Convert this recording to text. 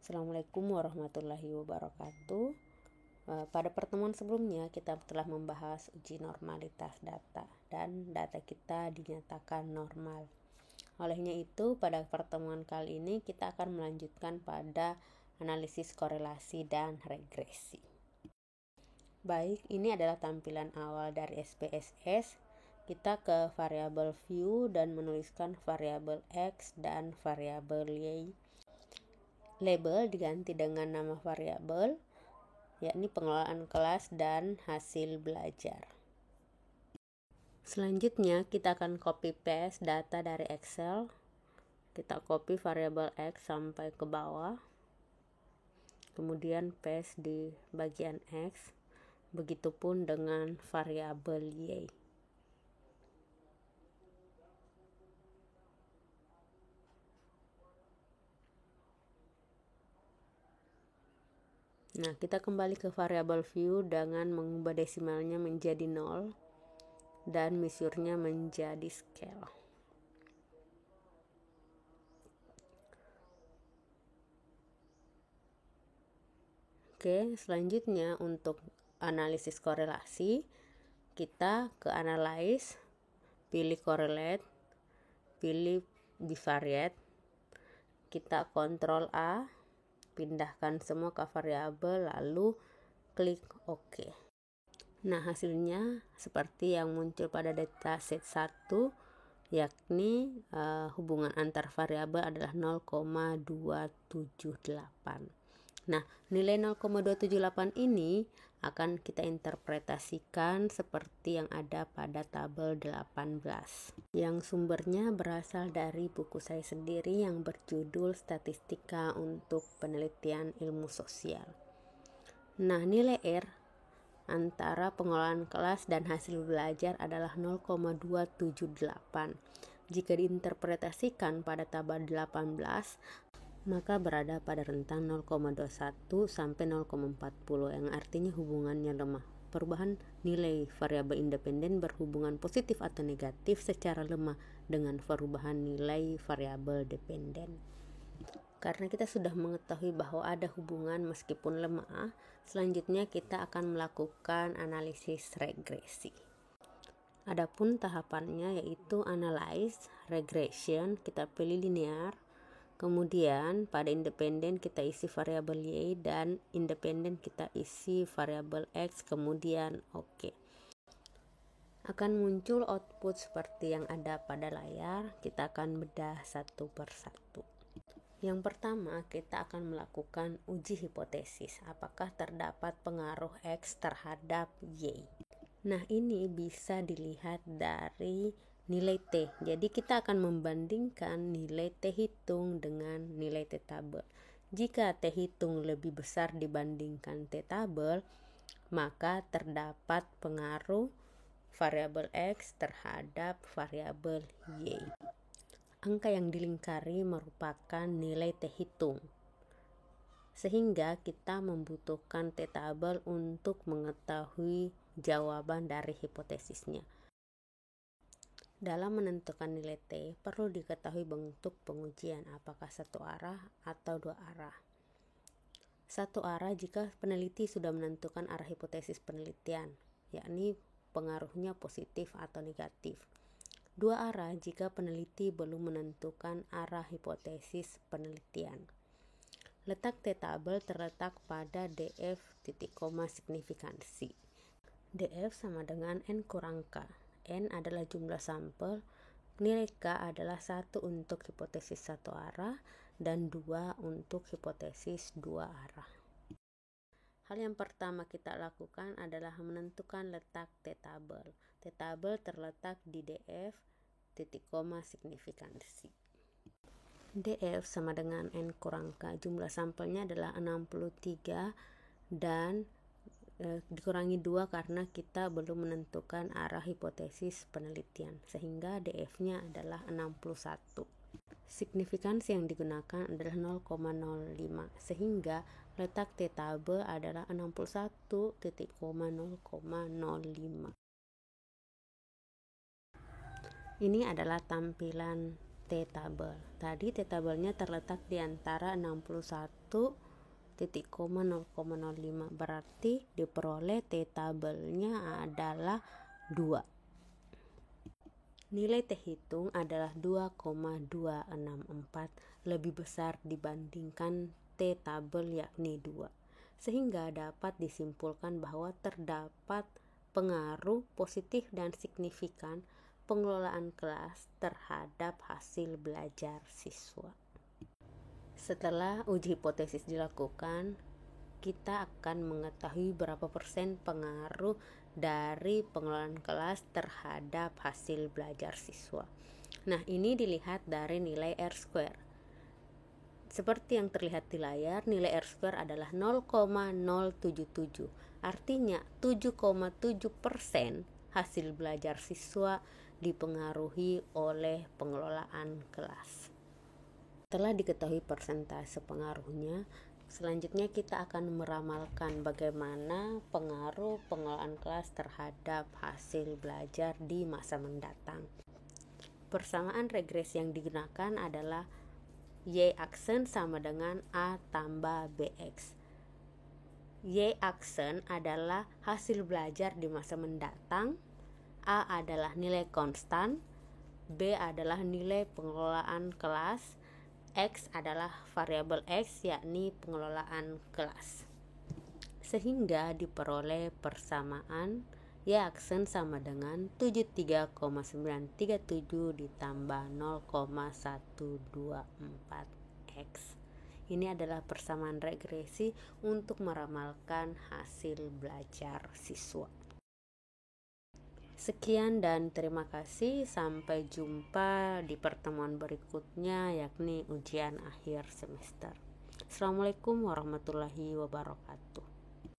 Assalamualaikum warahmatullahi wabarakatuh. Pada pertemuan sebelumnya kita telah membahas uji normalitas data dan data kita dinyatakan normal. Olehnya itu, pada pertemuan kali ini kita akan melanjutkan pada analisis korelasi dan regresi. Baik, ini adalah tampilan awal dari SPSS. Kita ke variabel view dan menuliskan variabel X dan variabel Y. Label diganti dengan nama variabel, yakni pengelolaan kelas dan hasil belajar. Selanjutnya kita akan copy paste data dari Excel. Kita copy variabel X sampai ke bawah, kemudian paste di bagian X. Begitupun dengan variabel Y. Nah, kita kembali ke variabel view dengan mengubah desimalnya menjadi 0 dan measure-nya menjadi scale. Oke, selanjutnya untuk analisis korelasi, kita ke analyze, pilih correlate, pilih bivariate, kita Ctrl A, pindahkan semua ke variabel, lalu klik OK. Nah, hasilnya seperti yang muncul pada dataset 1, yakni hubungan antar variabel adalah 0,278. Nah, nilai 0,278 ini akan kita interpretasikan seperti yang ada pada tabel 18, yang sumbernya berasal dari buku saya sendiri yang berjudul Statistika untuk Penelitian Ilmu Sosial. Nah, nilai R antara pengelolaan kelas dan hasil belajar adalah 0,278. Jika diinterpretasikan pada tabel 18, maka berada pada rentang 0,21 sampai 0,40, yang artinya hubungannya lemah. Perubahan nilai variabel independen berhubungan positif atau negatif secara lemah dengan perubahan nilai variabel dependen. Karena kita sudah mengetahui bahwa ada hubungan meskipun lemah, selanjutnya kita akan melakukan analisis regresi. Adapun tahapannya yaitu analyze, regression, kita pilih linear. Kemudian pada independen kita isi variabel Y dan independen kita isi variabel X, kemudian OK. Akan muncul output seperti yang ada pada layar. Kita akan bedah satu persatu. Yang pertama, kita akan melakukan uji hipotesis. Apakah terdapat pengaruh X terhadap Y? Nah, ini bisa dilihat dari nilai T. Jadi kita akan membandingkan nilai T hitung dengan nilai T tabel. Jika T hitung lebih besar dibandingkan T tabel, maka terdapat pengaruh variabel X terhadap variabel Y. Angka yang dilingkari merupakan nilai T hitung, sehingga kita membutuhkan T tabel untuk mengetahui jawaban dari hipotesisnya. Dalam menentukan nilai T, perlu diketahui bentuk pengujian, apakah satu arah atau dua arah. Satu arah jika peneliti sudah menentukan arah hipotesis penelitian, yakni pengaruhnya positif atau negatif. Dua arah jika peneliti belum menentukan arah hipotesis penelitian. Letak T tabel terletak pada DF titik koma signifikansi. DF sama dengan N kurang K. N adalah jumlah sampel, nilai K adalah 1 untuk hipotesis satu arah dan 2 untuk hipotesis dua arah. Hal yang pertama kita lakukan adalah menentukan letak T tabel. T tabel terletak di DF titik koma signifikansi. DF sama dengan N kurang K, jumlah sampelnya adalah 63 dan dikurangi 2 karena kita belum menentukan arah hipotesis penelitian, sehingga DF-nya adalah 61. Signifikansi yang digunakan adalah 0,05, sehingga letak T tabel adalah 61.0,05. Ini adalah tampilan T-tabel. Tadi T-tabelnya terletak di antara 61,0,05, berarti diperoleh T-tabelnya adalah 2. Nilai T hitung adalah 2,264, lebih besar dibandingkan T-tabel yakni 2, sehingga dapat disimpulkan bahwa terdapat pengaruh positif dan signifikan pengelolaan kelas terhadap hasil belajar siswa. Setelah uji hipotesis dilakukan, kita akan mengetahui berapa persen pengaruh dari pengelolaan kelas terhadap hasil belajar siswa. Nah, ini dilihat dari nilai R-square. Seperti yang terlihat di layar, nilai R-square adalah 0,077. Artinya 7,7% hasil belajar siswa dipengaruhi oleh pengelolaan kelas. Setelah diketahui persentase pengaruhnya, selanjutnya kita akan meramalkan bagaimana pengaruh pengelolaan kelas terhadap hasil belajar di masa mendatang. Persamaan regresi yang digunakan adalah Y aksen sama dengan A tambah BX. Y aksen adalah hasil belajar di masa mendatang, A adalah nilai konstan, B adalah nilai pengelolaan kelas, X adalah variabel X yakni pengelolaan kelas. Sehingga diperoleh persamaan Y aksen sama dengan 73,937 ditambah 0,124X. Ini adalah persamaan regresi untuk meramalkan hasil belajar siswa. Sekian dan terima kasih. Sampai jumpa di pertemuan berikutnya, yakni ujian akhir semester. Assalamualaikum warahmatullahi wabarakatuh.